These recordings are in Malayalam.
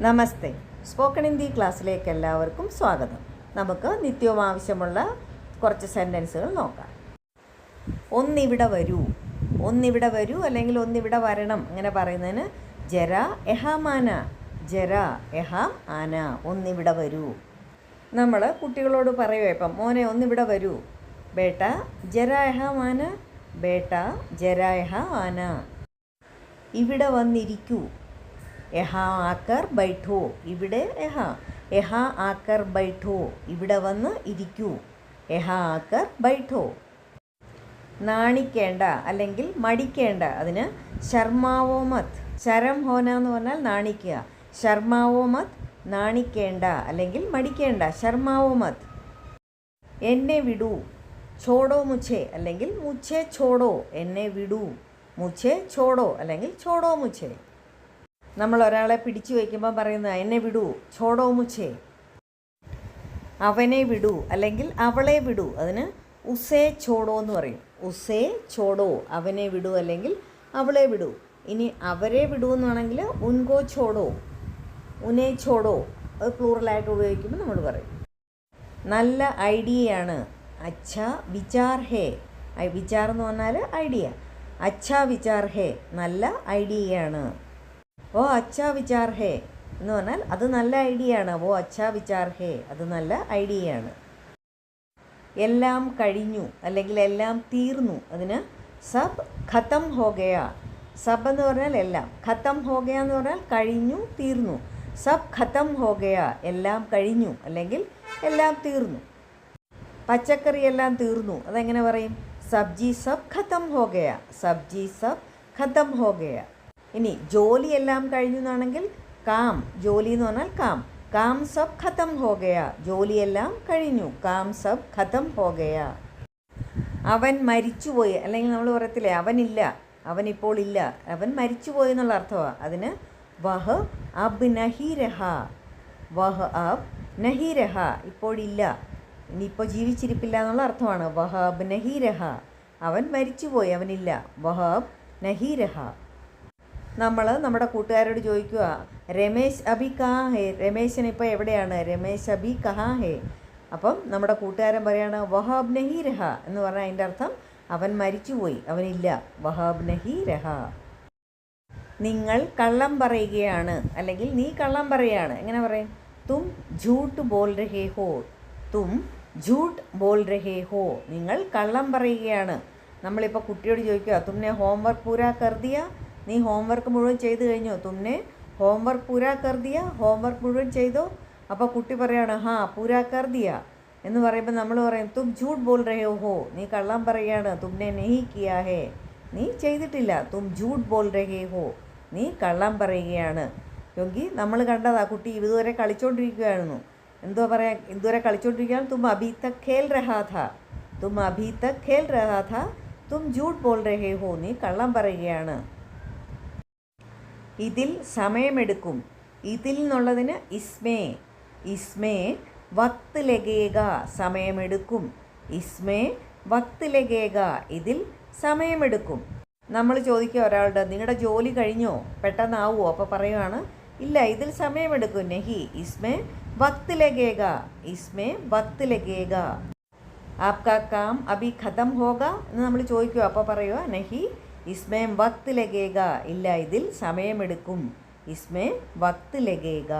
നമസ്തേ. സ്പോക്കൺ ഹിന്ദി ക്ലാസ്സിലേക്ക് എല്ലാവർക്കും സ്വാഗതം. നമുക്ക് നിത്യവും ആവശ്യമുള്ള കുറച്ച് സെൻറ്റൻസുകൾ നോക്കാം. ഒന്നിവിടെ വരൂ, ഒന്നിവിടെ വരൂ അല്ലെങ്കിൽ ഒന്നിവിടെ വരണം അങ്ങനെ പറയുന്നതിന് ജര എഹാമാന, ജര എഹാം ആന, ഒന്നിവിടെ വരൂ. നമ്മൾ കുട്ടികളോട് പറയുമോ ഇപ്പം മോനെ ഒന്നിവിടെ വരൂ, ബേട്ട ജര എഹാം ആന, ബേട്ട ജര എഹാം ആന. ഇവിടെ വന്നിരിക്കൂ, യഹാ ആക്കർ ബൈഠോ, ഇവിടെ യഹാ ആക്കർ ബൈഠോ, ഇവിടെ വന്ന് ഇരിക്കൂ, യഹാ ആക്കർ ബൈഠോ. നാണിക്കേണ്ട അല്ലെങ്കിൽ മടിക്കേണ്ട, അതിന് ശർമാവോ മത്, ശരം ഹോന എന്ന് പറഞ്ഞാൽ നാണിക്കുക, ശർമാവോ മത് നാണിക്കേണ്ട അല്ലെങ്കിൽ മടിക്കേണ്ട, ശർമാവോ മത്. എന്നെ വിടൂ, ഛോടോ മുഛേ അല്ലെങ്കിൽ മുഛേ ഛോടോ, എന്നെ വിടൂ, മുഛേ ഛോടോ അല്ലെങ്കിൽ ഛോടോ മുഛേ. നമ്മൾ ഒരാളെ പിടിച്ചു വയ്ക്കുമ്പോൾ പറയുന്നത് എന്നെ വിടൂ, ഛോടോ മുഛേ. അവനെ വിടൂ അല്ലെങ്കിൽ അവളെ വിടൂ, അതിന് ഉസേ ഛോടോ എന്ന് പറയും, ഉസേ ഛോടോ, അവനെ വിടൂ അല്ലെങ്കിൽ അവളെ വിടൂ. ഇനി അവരെ വിടൂ എന്നാണെങ്കിൽ ഉൻകോ ഛോടോ, ഉനേ ഛോടോ, അത് പ്ലൂറലായിട്ട് ഉപയോഗിക്കുമ്പോൾ നമ്മൾ പറയും. നല്ല ഐഡിയയാണ്, അച്ഛാ വിചാർ ഹേ, വിചാർ എന്ന് പറഞ്ഞാൽ ഐഡിയ, അച്ഛാ വിചാർ ഹേ, നല്ല ഐഡിയയാണ്. ഓ അച്ഛാ വിചാർ ഹേ എന്ന് പറഞ്ഞാൽ അത് നല്ല ഐഡിയയാണ്, ഓ അച്ഛാ വിചാർ ഹേ, അത് നല്ല ഐഡിയയാണ്. എല്ലാം കഴിഞ്ഞു അല്ലെങ്കിൽ എല്ലാം തീർന്നു, അതിന് സബ് ഖത്തം ഹോ ഗയാ, സബ് എന്ന് പറഞ്ഞാൽ എല്ലാം, ഖത്തം ഹോ ഗയ എന്ന് പറഞ്ഞാൽ കഴിഞ്ഞു തീർന്നു, സബ് ഖത്തം ഹോ ഗയാ, എല്ലാം കഴിഞ്ഞു അല്ലെങ്കിൽ എല്ലാം തീർന്നു. പച്ചക്കറി എല്ലാം തീർന്നു, അതെങ്ങനെ പറയും, സബ്ജി സബ് ഖത്തം ഹോ ഗയാ, സബ്ജി സബ് ഖത്തം ഹോ ഗയാ. ഇനി ജോലി എല്ലാം കഴിഞ്ഞു എന്നാണെങ്കിൽ കാം, ജോലി എന്ന് പറഞ്ഞാൽ കാം, കാം സബ് ഖത്തം ഹോ ഗയാ, ജോലിയെല്ലാം കഴിഞ്ഞു, കാം സബ് ഖത്തം ഹോ ഗയാ. അവൻ മരിച്ചുപോയി അല്ലെങ്കിൽ നമ്മൾ പറയത്തില്ലേ അവനില്ല, അവനിപ്പോൾ ഇല്ല, അവൻ മരിച്ചുപോയി എന്നുള്ള അർത്ഥമാണ്, അതിന് വഹ് അബ് നഹി രഹ, വഹ് അബ് നഹി രഹ, ഇപ്പോഴില്ല, ഇനിയിപ്പോൾ ജീവിച്ചിരിപ്പില്ല എന്നുള്ള അർത്ഥമാണ്, വഹ് അബ് നഹി രഹ, അവൻ മരിച്ചുപോയി, അവനില്ല, വഹ് അബ് നഹി രഹ. നമ്മൾ നമ്മുടെ കൂട്ടുകാരോട് ചോദിക്കുക രമേശ് അഭി കഹാ ഹേ, രമേശൻ ഇപ്പോൾ എവിടെയാണ്, രമേശ് അഭി കഹാ ഹേ. അപ്പം നമ്മുടെ കൂട്ടുകാരൻ പറയാണ് വഹാബ് നഹി രഹ എന്ന് പറഞ്ഞാൽ അതിൻ്റെ അർത്ഥം അവൻ മരിച്ചുപോയി, അവനില്ല, വഹാബ് നഹി രഹ. നിങ്ങൾ കള്ളം പറയുകയാണ് അല്ലെങ്കിൽ നീ കള്ളം പറയുകയാണ്, എങ്ങനെ പറയും, തും ഝൂട്ട് ബോൾ രഹേ ഹോ, തും ഝൂട്ട് ബോൾ രഹേ ഹോ, നിങ്ങൾ കള്ളം പറയുകയാണ്. നമ്മളിപ്പോൾ കുട്ടിയോട് ചോദിക്കുക തുമ്നെ ഹോംവർക്ക് പൂരാ കർ ദിയ, നീ ഹോംവർക്ക് മുഴുവൻ ചെയ്ത് കഴിഞ്ഞോ, തുമ്നെ ഹോംവർക്ക് പൂരാ കർ ദിയ, ഹോംവർക്ക് മുഴുവൻ ചെയ്തോ. അപ്പോൾ കുട്ടി പറയാണ് ഹാ പൂരാ കർ ദിയ എന്ന് പറയുമ്പോൾ നമ്മൾ പറയും തും ഝൂട്ട് ബോൾ രഹേ ഹോ, നീ കള്ളം പറയുകയാണ്, തുമ്നെ നഹി കിയാ ഹേ, നീ ചെയ്തിട്ടില്ല, തും ഝൂട്ട് ബോൾ രഹേ ഹോ, നീ കള്ളം പറയുകയാണ്. യോങ്കി നമ്മൾ കണ്ടതാ കുട്ടി ഇതുവരെ കളിച്ചുകൊണ്ടിരിക്കുകയായിരുന്നു, എന്തോ പറയാ, ഇതുവരെ കളിച്ചുകൊണ്ടിരിക്കുകയാണ്, തും അഭി തക് ഖേൽ രഹാ ഥാ, തും അഭി തക് ഖേൽ രഹാ ഥാ, തും ഝൂട്ട് ബോൾ രഹേ ഹോ, നീ കള്ളം പറയുകയാണ്. ഇതിൽ സമയമെടുക്കും, ഇതിൽ എന്നുള്ളതിന് ഇസ്മേ, ഇസ്മേ വക്ത് ലഗേഗ, സമയമെടുക്കും, ഇസ്മേ വക്ത് ലഗേഗ, ഇതിൽ സമയമെടുക്കും. നമ്മൾ ചോദിക്കുക ഒരാളുടെ നിങ്ങളുടെ ജോലി കഴിഞ്ഞോ, പെട്ടെന്നാവുമോ, അപ്പോൾ പറയുവാണ് ഇല്ല ഇതിൽ സമയമെടുക്കും, നഹി ഇസ്മേ വക്ത് ലഗേഗ, ഇസ്മേ വക്ത് ലഗേഗ. ആപ്കാ കാം അഭി ഖത്തം ഹോഗ എന്ന് നമ്മൾ ചോദിക്കുക, അപ്പോൾ പറയുക നഹി ഇസ്മേ വക്ത് ലഗേഗ, ഇല്ല ഇതിൽ സമയമെടുക്കും, ഇസ്മേ വക്ത് ലഗേഗ.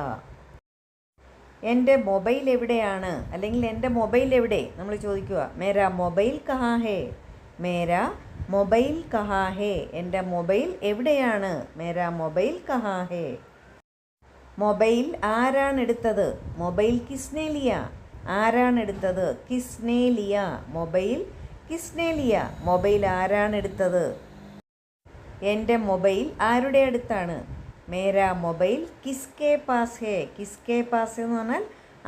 എൻ്റെ മൊബൈൽ എവിടെയാണ് അല്ലെങ്കിൽ എൻ്റെ മൊബൈൽ എവിടെ നമ്മൾ ചോദിക്കുക, മേരാ മൊബൈൽ കഹാ ഹേ, മേരാ മൊബൈൽ കഹാ ഹേ, എൻ്റെ മൊബൈൽ എവിടെയാണ്, മേരാ മൊബൈൽ കഹാ ഹേ. മൊബൈൽ ആരാണ് എടുത്തത്, മൊബൈൽ കിസ്നെ ലിയ, ആരാണ് എടുത്തത്, കിസ്നെ ലിയ, മൊബൈൽ കിസ്നെ ലിയ, മൊബൈൽ ആരാണ് എടുത്തത്. എൻ്റെ മൊബൈൽ ആരുടെ അടുത്താണ്, മേരാ മൊബൈൽ കിസ്കെ പാസ് ഹേ, കിസ്കെ പാസ് എന്ന് പറഞ്ഞാൽ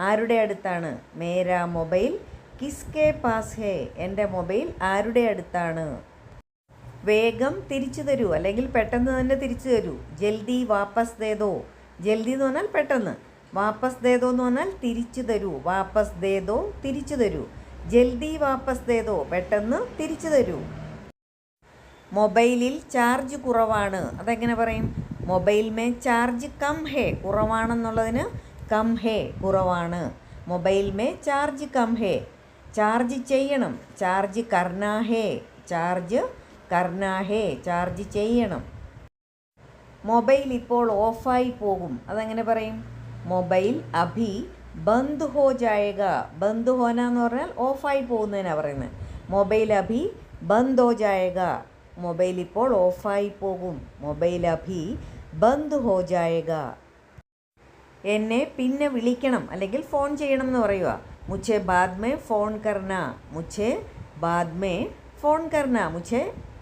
ആരുടെ അടുത്താണ്, മേരാ മൊബൈൽ കിസ്കെ പാസ് ഹേ, എൻ്റെ മൊബൈൽ ആരുടെ അടുത്താണ്. വേഗം തിരിച്ചു തരൂ അല്ലെങ്കിൽ പെട്ടെന്ന് തന്നെ തിരിച്ചു തരൂ, ജൽദി വാപ്പസ് ദേദോ, ജൽദി എന്ന് പറഞ്ഞാൽ പെട്ടെന്ന്, വാപ്പസ് ദേദോ എന്ന് പറഞ്ഞാൽ തിരിച്ചു തരൂ, വാപ്പസ് ദേദോ തിരിച്ചു തരൂ, ജൽദി വാപ്പസ് ദേദോ പെട്ടെന്ന് തിരിച്ചു തരൂ. മൊബൈലിൽ ചാർജ് കുറവാണ്, അതെങ്ങനെ പറയും, മൊബൈൽ മേ ചാർജ് കം ഹേ, കുറവാണെന്നുള്ളതിന് കം ഹേ, കുറവാണ്. മൊബൈൽ മേ ചാർജ് കം ഹേ, ചാർജ് ചെയ്യണം. ചാർജ് കർനാ ഹേ, ചാർജ് കർനാ ഹേ, ചാർജ് ചെയ്യണം. മൊബൈൽ ഇപ്പോൾ ഓഫായി പോകും, അതെങ്ങനെ പറയും? മൊബൈൽ അഭി ബന്ദ് ഹോ ജായേഗ. ബന്ദ് ഹോന എന്ന് പറഞ്ഞാൽ ഓഫായി പോകുന്നതിനാണ് പറയുന്നത്. മൊബൈൽ അഭി ബന്ദ് ഹോ ജായേഗ, മൊബൈൽ ഇപ്പോൾ ഓഫായി പോകും. മൊബൈൽ അഭി ബന്ദ് ഹോ ജായേഗ. എന്നെ പിന്നെ വിളിക്കണം അല്ലെങ്കിൽ ഫോൺ ചെയ്യണം എന്ന് പറയുക. മുझे बाद में फ़ोन करना, മുझे बाद में फ़ोन करना, മുझे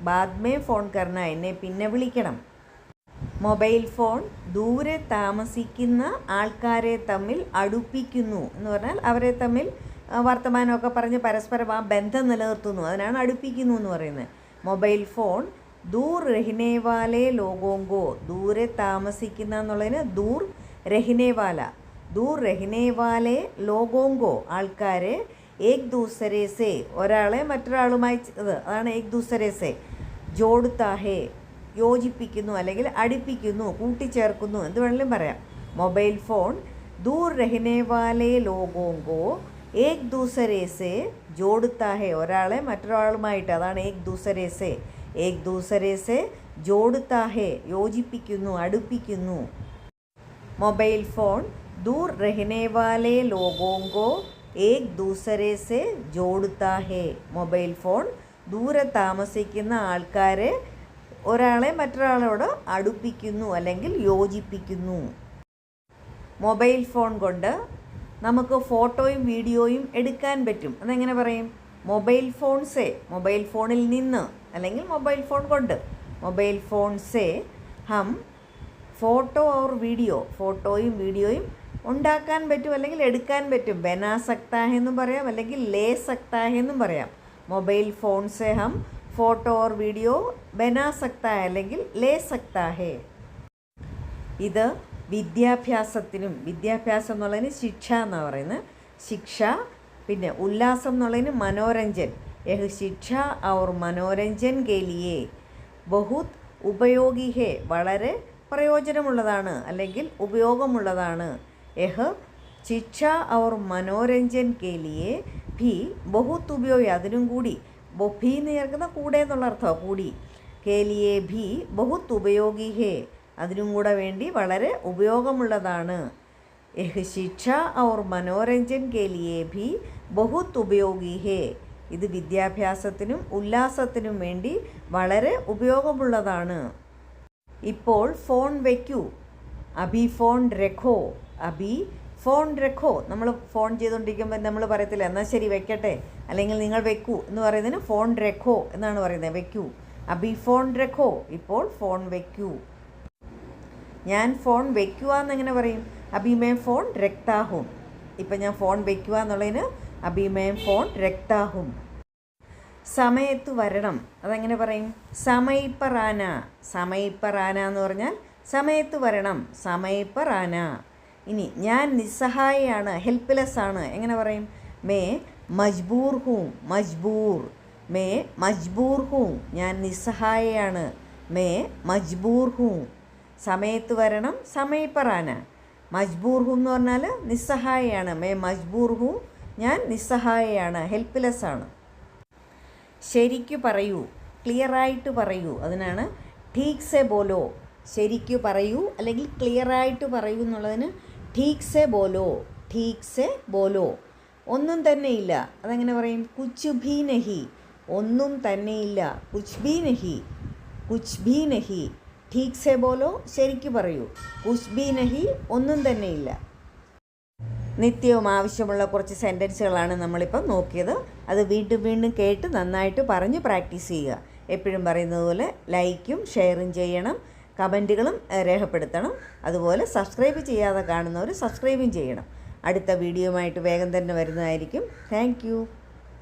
बाद में फ़ोन करना, എന്നെ പിന്നെ വിളിക്കണം. മൊബൈൽ ഫോൺ ദൂരെ താമസിക്കുന്ന ആൾക്കാരെ തമ്മിൽ അടുപ്പിക്കുന്നു എന്ന് പറഞ്ഞാൽ അവരെ തമ്മിൽ വർത്തമാനമൊക്കെ പറഞ്ഞ് പരസ്പരം ആ ബന്ധം നിലനിർത്തുന്നു, അതിനാണ് അടുപ്പിക്കുന്നു എന്ന് പറയുന്നത്. മൊബൈൽ ഫോൺ ദൂർ രഹ്നേവാലെ ലോഗോങ്കോ, ദൂരെ താമസിക്കുന്ന എന്നുള്ളതിന് ദൂർ രഹ്നേവാല, ദൂർ രഹ്നേവാലെ ലോഗോങ്കോ, ആൾക്കാരെ ഏക് ദൂസരെ സെ, ഒരാളെ മറ്റൊരാളുമായി അതാണ് ഏക് ദൂസരെ സെ, ജോഡ്താ ഹേ, യോജിപ്പിക്കുന്നു അല്ലെങ്കിൽ അടുപ്പിക്കുന്നു, കൂട്ടിച്ചേർക്കുന്നു എന്ത് വേണമെങ്കിലും പറയാം. മൊബൈൽ ഫോൺ ദൂർ രഹ്നേവാലെ ലോഗോങ്കോ ഏക് ദൂസരെ സെ ജോഡ്താ ഹേ, ഒരാളെ മറ്റൊരാളുമായിട്ട്, അതാണ് ഏക് ദൂസരെ സെ, ഏക് ദൂസരെ സെ ജോഡ്താ ഹേ, യോജിപ്പിക്കുന്നു, അടുപ്പിക്കുന്നു. മൊബൈൽ ഫോൺ दूर रहने वाले लोगों को एक दूसरे से जोड़ता है. മൊബൈൽ ഫോൺ ദൂരെ താമസിക്കുന്ന ആൾക്കാരെ ഒരാളെ മറ്റൊരാളോട് അടുപ്പിക്കുന്നു അല്ലെങ്കിൽ യോജിപ്പിക്കുന്നു. മൊബൈൽ ഫോൺ കൊണ്ട് നമുക്ക് ഫോട്ടോയും വീഡിയോയും എടുക്കാൻ പറ്റും, അതെങ്ങനെ പറയും? മൊബൈൽ ഫോൺ സെ, മൊബൈൽ ഫോണിൽ നിന്ന് അല്ലെങ്കിൽ മൊബൈൽ ഫോൺ കൊണ്ട്. മൊബൈൽ ഫോൺ സെ ഹം ഫോട്ടോ ഓർ വീഡിയോ, ഫോട്ടോയും വീഡിയോയും ഉണ്ടാക്കാൻ പറ്റും അല്ലെങ്കിൽ എടുക്കാൻ പറ്റും. ബനാ സക്താ ഹെ എന്നും പറയാം അല്ലെങ്കിൽ ലേ സക്താ ഹെ എന്നും പറയാം. മൊബൈൽ ഫോൺ സെ ഹം ഫോട്ടോ ഓർ വീഡിയോ ബനാ സക്താ ഹെ അല്ലെങ്കിൽ ലേ സക്താ ഹെ. ഇത് വിദ്യാഭ്യാസത്തിനും, വിദ്യാഭ്യാസം എന്നുള്ളതിന് ശിക്ഷ എന്നാണ് പറയുന്നത്, ശിക്ഷ. പിന്നെ ഉല്ലാസം എന്നുള്ളതിന് മനോരഞ്ജൻ, യഹ് ശിക്ഷ ഔർ മനോരഞ്ജൻ കെ ലിയേ ബഹുത് ഉപയോഗി ഹേ, വളരെ പ്രയോജനമുള്ളതാണ് അല്ലെങ്കിൽ ഉപയോഗമുള്ളതാണ്. യഹ് ശിക്ഷ ഔർ മനോരഞ്ജൻ കെ ലിയേ ഭി ബഹുത് ഉപയോഗി, അതിനും കൂടി, ഭി എന്ന് ചേർക്കുന്ന കൂടെ എന്നുള്ള അർത്ഥമാണ്, കൂടി. കെ ലിയേ ഭി ബഹുത് ഉപയോഗി ഹേ, അതിനും കൂടെ വേണ്ടി വളരെ ഉപയോഗമുള്ളതാണ്. യഹ് ശിക്ഷ ഔർ മനോരഞ്ജൻ കെ ലിയേ ഭി ബഹുത് ഉപയോഗി ഹേ, ഇത് വിദ്യാഭ്യാസത്തിനും ഉല്ലാസത്തിനും വേണ്ടി വളരെ ഉപയോഗമുള്ളതാണ്. ഇപ്പോൾ ഫോൺ വയ്ക്കൂ, അഭി ഫോൺ രഖോ, അഭി ഫോൺ രഖോ. നമ്മൾ ഫോൺ ചെയ്തുകൊണ്ടിരിക്കുമ്പോൾ നമ്മൾ പറയത്തില്ല എന്നാൽ ശരി വെക്കട്ടെ അല്ലെങ്കിൽ നിങ്ങൾ വെക്കൂ എന്ന് പറയുന്നതിന് ഫോൺ രഖോ എന്നാണ് പറയുന്നത്, വെക്കൂ. അഭി ഫോൺ രഖോ, ഇപ്പോൾ ഫോൺ വയ്ക്കൂ. ഞാൻ ഫോൺ വയ്ക്കുക എന്നെങ്ങനെ പറയും? അഭി മേ ഫോൺ രഖ്താ ഹൂം. ഇപ്പം ഞാൻ ഫോൺ വയ്ക്കുക എന്നുള്ളതിന് അഭി മേ ഫോൺ രഖ്താ ഹൂം. സമയത്ത് വരണം, അതെങ്ങനെ പറയും? സമയപ്പർ ആന, സമയപ്പർ ആന എന്ന് പറഞ്ഞാൽ സമയത്ത് വരണം, സമയപ്പർ ആന. ഇനി ഞാൻ നിസ്സഹായയാണ്, ഹെൽപ്ലെസ് ആണ്, എങ്ങനെ പറയും? മേ മജ്ബൂർ ഹൂം, മജ്ബൂർ. മേ മജ്ബൂർ ഹൂം, ഞാൻ നിസ്സഹായയാണ്. മേ മജ്ബൂർ ഹൂം. സമയത്ത് വരണം, സമയപ്പർ ആന. മജ്ബൂർ ഹൂം എന്ന് പറഞ്ഞാൽ നിസ്സഹായയാണ്. മേ മജ്ബൂർ ഹൂം, ഞാൻ നിസ്സഹായയാണ്, ഹെൽപ്ലെസ് ആണ്. ശരിക്കു പറയൂ, ക്ലിയറായിട്ട് പറയൂ, അതിനാണ് ഠീക് സെ ബോലോ. ശരിക്കു പറയൂ അല്ലെങ്കിൽ ക്ലിയറായിട്ട് പറയൂ എന്നുള്ളതിന് ഠീക് സെ ബോലോ, ഠീക് സെ ബോലോ. ഒന്നും തന്നെയില്ല, അതെങ്ങനെ പറയും? കുച്ച് ഭീ നഹി, ഒന്നും തന്നെയില്ല. കുച്ച് ഭീ നഹി, കുച്ച് ഭീ നഹി. ഠീക് സെ ബോലോ, ശരിക്കു പറയൂ. കുച്ച് ഭീ നഹി, ഒന്നും തന്നെയില്ല. നിത്യവും ആവശ്യമുള്ള കുറച്ച് സെൻറ്റൻസുകളാണ് നമ്മളിപ്പം നോക്കിയത്. അത് വീണ്ടും വീണ്ടും കേട്ട് നന്നായിട്ട് പറഞ്ഞ് പ്രാക്ടീസ് ചെയ്യുക. എപ്പോഴും പറയുന്നത് പോലെ ലൈക്കും ഷെയറും ചെയ്യണം, കമൻറ്റുകളും രേഖപ്പെടുത്തണം. അതുപോലെ സബ്സ്ക്രൈബ് ചെയ്യാതെ കാണുന്നവർ സബ്സ്ക്രൈബും ചെയ്യണം. അടുത്ത വീഡിയോയുമായിട്ട് വേഗം തന്നെ വരുന്നതായിരിക്കും. താങ്ക്